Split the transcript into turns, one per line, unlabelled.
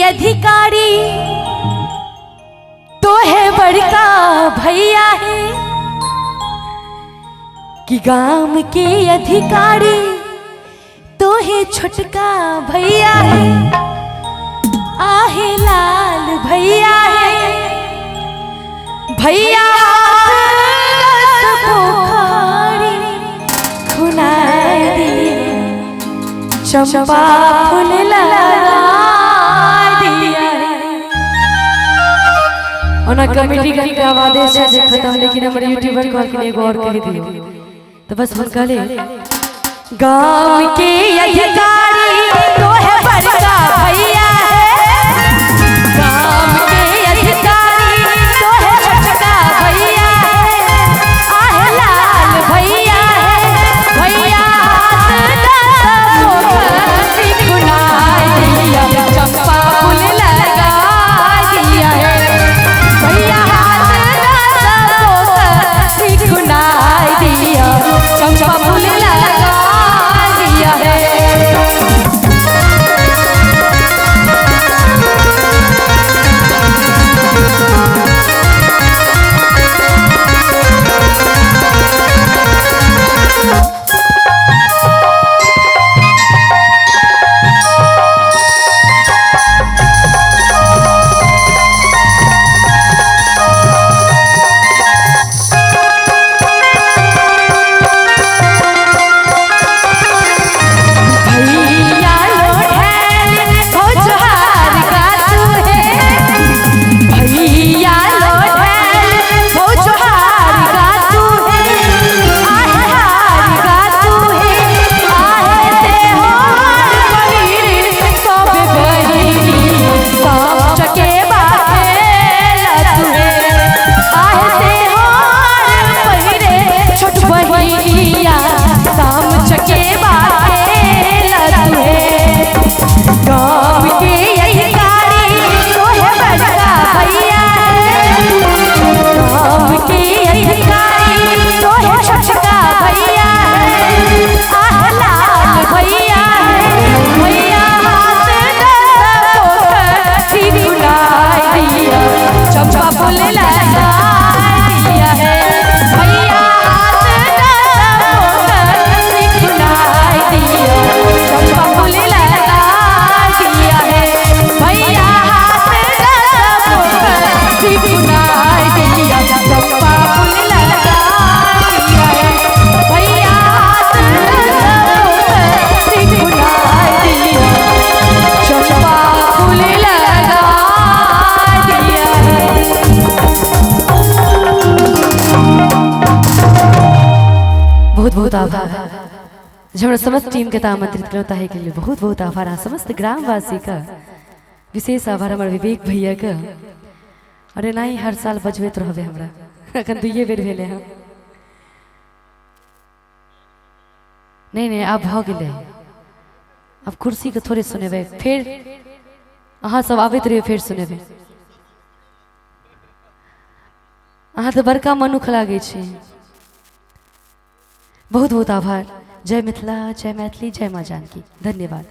अधिकारी तो है बड़का भैया है कि गांव के अधिकारी तो है छोटका भैया है। आहे लाल भैया है भैया चंपा फूल लगा दिया। और कमेटी का आवाज से देखता हूं लेकिन हमारे यूट्यूबर कॉल के लिए गौर कर दियो तो बस हम कहले गांव के अधिकारी तो है बड़का भैया है। गांव के अधिकारी तो है छोटका भैया है। आहे लाल भैया है भैया चंपा फूल लगा दिया है भैया सिकुनाई दिया चंपा फूल लगा दिया है। बहुत आभार जो समस्त टीम के आमंत्रित करता है के लिए बहुत बहुत आभार। समस्त ग्रामवासी का विशेष आभार हमारे विवेक भैया का। अरे नहीं हर साल बजबेत रहबे हमरा अखन दुइये बेर भेले हम नहीं आप भ गेले अब कुर्सी के थोड़े सुनेबे फिर अहाँ सब आबैत रहिए फिर सुनेबे। अहाँ तो बड़का मनुख लागे छी। बहुत बहुत आभार। जय मिथिला जय मैथिली जय माँ जानकी। धन्यवाद।